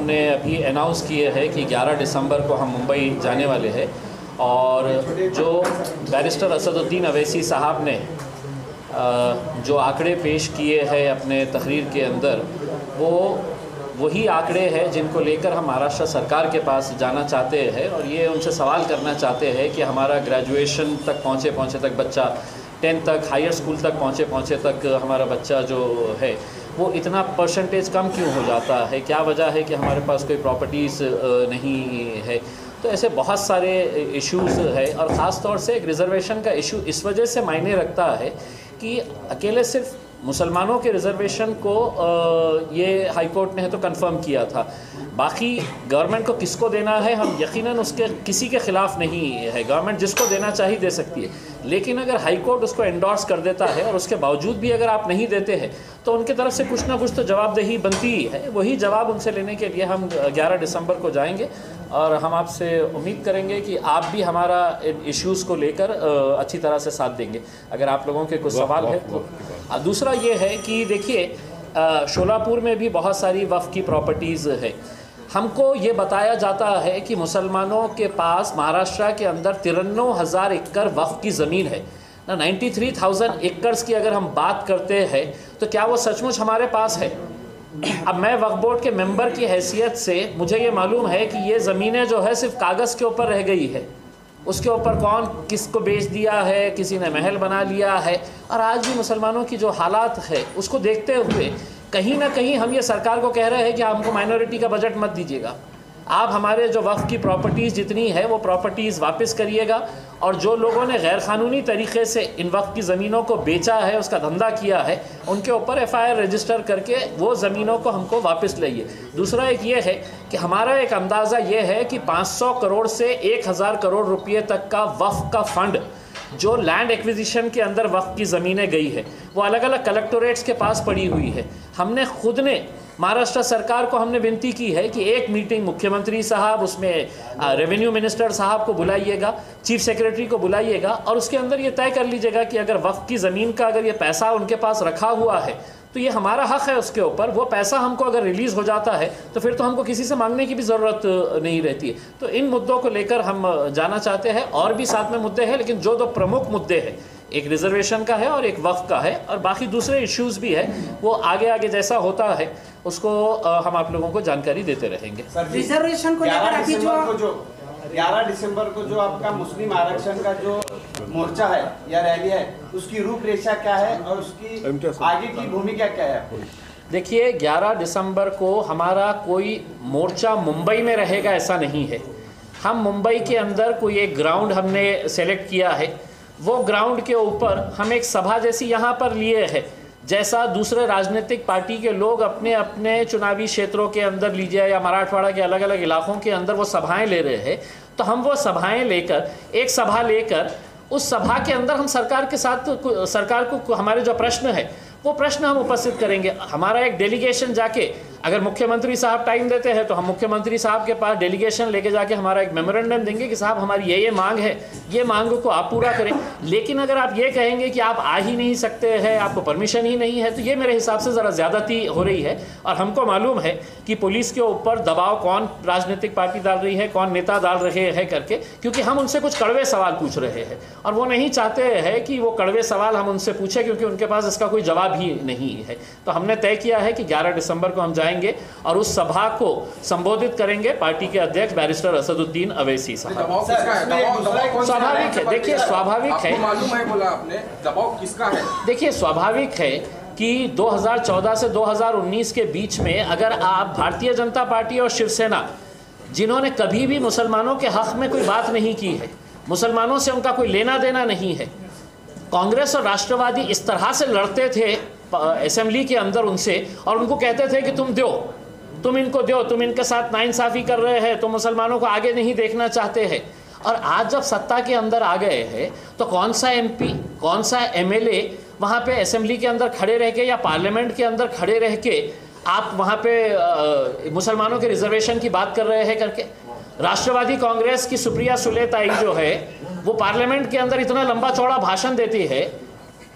हमने अभी अनाउंस किए हैं कि 11 दिसंबर को हम मुंबई जाने वाले हैं और जो बैरिस्टर असदुद्दीन अवैसी साहब ने जो आंकड़े पेश किए हैं अपने तहरीर के अंदर, वो वही आंकड़े हैं जिनको लेकर हम महाराष्ट्र सरकार के पास जाना चाहते हैं और ये उनसे सवाल करना चाहते हैं कि हमारा ग्रेजुएशन तक पहुँचे तक बच्चा, 10th तक, हायर स्कूल तक पहुँचे तक हमारा बच्चा जो है वो इतना परसेंटेज कम क्यों हो जाता है, क्या वजह है कि हमारे पास कोई प्रॉपर्टीज़ नहीं है। तो ऐसे बहुत सारे इश्यूज़ है और ख़ास तौर से एक रिज़र्वेशन का इशू इस वजह से मायने रखता है कि अकेले सिर्फ मुसलमानों के रिज़र्वेशन को ये हाई कोर्ट ने तो कंफर्म किया था, बाकी गवर्नमेंट को किसको देना है हम यकीनन उसके किसी के ख़िलाफ़ नहीं है, गवर्नमेंट जिसको देना चाहिए दे सकती है। लेकिन अगर हाई कोर्ट उसको एंडोर्स कर देता है और उसके बावजूद भी अगर आप नहीं देते हैं तो उनकी तरफ से कुछ ना कुछ तो जवाबदेही बनती ही है। वही जवाब उनसे लेने के लिए हम 11 दिसंबर को जाएंगे और हम आपसे उम्मीद करेंगे कि आप भी हमारा इश्यूज़ को लेकर अच्छी तरह से साथ देंगे। अगर आप लोगों के कुछ सवाल है तो दूसरा ये है कि देखिए शोलापुर में भी बहुत सारी वक्फ की प्रॉपर्टीज़ है। हमको ये बताया जाता है कि मुसलमानों के पास महाराष्ट्र के अंदर 93,000 एकड़ वक्फ की ज़मीन है ना, 93,000 एकड़ की अगर हम बात करते हैं तो क्या वो सचमुच हमारे पास है? अब मैं वक्फ बोर्ड के मेंबर की हैसियत से मुझे ये मालूम है कि ये ज़मीनें जो है सिर्फ कागज़ के ऊपर रह गई है, उसके ऊपर कौन किसको बेच दिया है, किसी ने महल बना लिया है। और आज भी मुसलमानों की जो हालात है उसको देखते हुए कहीं ना कहीं हम ये सरकार को कह रहे हैं कि हमको माइनॉरिटी का बजट मत दीजिएगा, आप हमारे जो वक्फ की प्रॉपर्टीज़ जितनी है वो प्रॉपर्टीज़ वापस करिएगा और जो लोगों ने गैर क़ानूनी तरीके से इन वक्फ की ज़मीनों को बेचा है, उसका धंधा किया है, उनके ऊपर FIR रजिस्टर करके वो ज़मीनों को हमको वापस लाइए। दूसरा एक ये है कि हमारा एक अंदाज़ा ये है कि 500 करोड़ से 1000 करोड़ रुपये तक का वक्फ का फ़ंड जो लैंड एक्विजिशन के अंदर वक्फ की ज़मीनें गई है वो अलग अलग कलेक्टोरेट्स के पास पड़ी हुई है। हमने खुद ने महाराष्ट्र सरकार को हमने विनती की है कि एक मीटिंग मुख्यमंत्री साहब, उसमें रेवेन्यू मिनिस्टर साहब को बुलाइएगा, चीफ सेक्रेटरी को बुलाइएगा और उसके अंदर ये तय कर लीजिएगा कि अगर वक्फ की ज़मीन का अगर ये पैसा उनके पास रखा हुआ है तो ये हमारा हक़ है उसके ऊपर, वो पैसा हमको अगर रिलीज़ हो जाता है तो फिर तो हमको किसी से मांगने की भी ज़रूरत नहीं रहती है। तो इन मुद्दों को लेकर हम जाना चाहते हैं और भी साथ में मुद्दे हैं, लेकिन जो दो प्रमुख मुद्दे हैं, एक रिजर्वेशन का है और एक वक्फ का है और बाकी दूसरे इश्यूज़ भी है, वो आगे आगे जैसा होता है उसको हम आप लोगों को जानकारी देते रहेंगे। रिजर्वेशन को लेकर 11 दिसंबर को जो आपका मुस्लिम आरक्षण का जो मोर्चा है या रैली है उसकी रूपरेखा क्या है और उसकी आगे की भूमिका क्या है? देखिए 11 दिसंबर को हमारा कोई मोर्चा मुंबई में रहेगा ऐसा नहीं है। हम मुंबई के अंदर कोई एक ग्राउंड हमने सेलेक्ट किया है, वो ग्राउंड के ऊपर हम एक सभा जैसी यहाँ पर लिए है, जैसा दूसरे राजनीतिक पार्टी के लोग अपने अपने चुनावी क्षेत्रों के अंदर लीजिए या मराठवाड़ा के अलग अलग इलाकों के अंदर वो सभाएं ले रहे हैं, तो हम वो सभाएं लेकर एक सभा लेकर उस सभा के अंदर हम सरकार के साथ सरकार को हमारे जो प्रश्न है वो प्रश्न हम उपस्थित करेंगे। हमारा एक डेलीगेशन जाके, अगर मुख्यमंत्री साहब टाइम देते हैं तो हम मुख्यमंत्री साहब के पास डेलीगेशन लेके जाके हमारा एक मेमोरेंडम देंगे कि साहब हमारी ये मांग है, ये मांग को आप पूरा करें। लेकिन अगर आप ये कहेंगे कि आप आ ही नहीं सकते हैं, आपको परमिशन ही नहीं है, तो ये मेरे हिसाब से ज़रा ज़्यादती हो रही है। और हमको मालूम है कि पुलिस के ऊपर दबाव कौन राजनीतिक पार्टी डाल रही है, कौन नेता डाल रहे हैं करके, क्योंकि हम उनसे कुछ कड़वे सवाल पूछ रहे हैं और वो नहीं चाहते हैं कि वो कड़वे सवाल हम उनसे पूछें, क्योंकि उनके पास इसका कोई जवाब ही नहीं है। तो हमने तय किया है कि 11 दिसंबर को हम जाएंगे और उस सभा को संबोधित करेंगे पार्टी के अध्यक्ष बैरिस्टर असदुद्दीन अवैसी साहब। स्वाभाविक है, देखिए स्वाभाविक है, मालूम है बोला आपने, दबाव किसका है? देखिए स्वाभाविक है कि 2014 से 2019 के बीच में अगर आप भारतीय जनता पार्टी और शिवसेना, जिन्होंने कभी भी मुसलमानों के हक में कोई बात नहीं की है, मुसलमानों से उनका कोई लेना देना नहीं है, कांग्रेस और राष्ट्रवादी इस तरह से लड़ते थे असेंबली के अंदर उनसे और उनको कहते थे कि तुम दो, तुम इनको दो, तुम इनके साथ नाइंसाफ़ी कर रहे हैं, तुम मुसलमानों को आगे नहीं देखना चाहते हैं। और आज जब सत्ता के अंदर आ गए हैं तो कौन सा MP, कौन सा MLA वहाँ पे असेंबली के अंदर खड़े रह के या पार्लियामेंट के अंदर खड़े रह के आप वहाँ पे मुसलमानों के रिजर्वेशन की बात कर रहे हैं करके। राष्ट्रवादी कांग्रेस की सुप्रिया सुले ताई जो है वो पार्लियामेंट के अंदर इतना लंबा चौड़ा भाषण देती है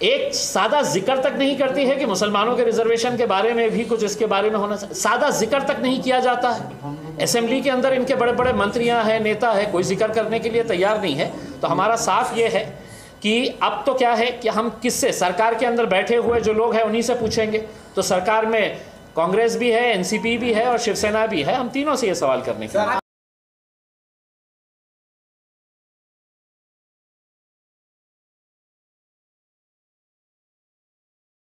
एक सादा जिक्र तक नहीं करती है कि मुसलमानों के रिजर्वेशन के बारे में भी कुछ इसके बारे में होना चाहिए। सादा जिक्र तक नहीं किया जाता है। असेंबली के अंदर इनके बड़े बड़े मंत्रियां हैं, नेता है, कोई जिक्र करने के लिए तैयार नहीं है। तो हमारा साफ ये है कि अब तो क्या है कि हम किससे, सरकार के अंदर बैठे हुए जो लोग हैं उन्हीं से पूछेंगे। तो सरकार में कांग्रेस भी है, एनसीपी भी है और शिवसेना भी है, हम तीनों से ये सवाल करने के लिए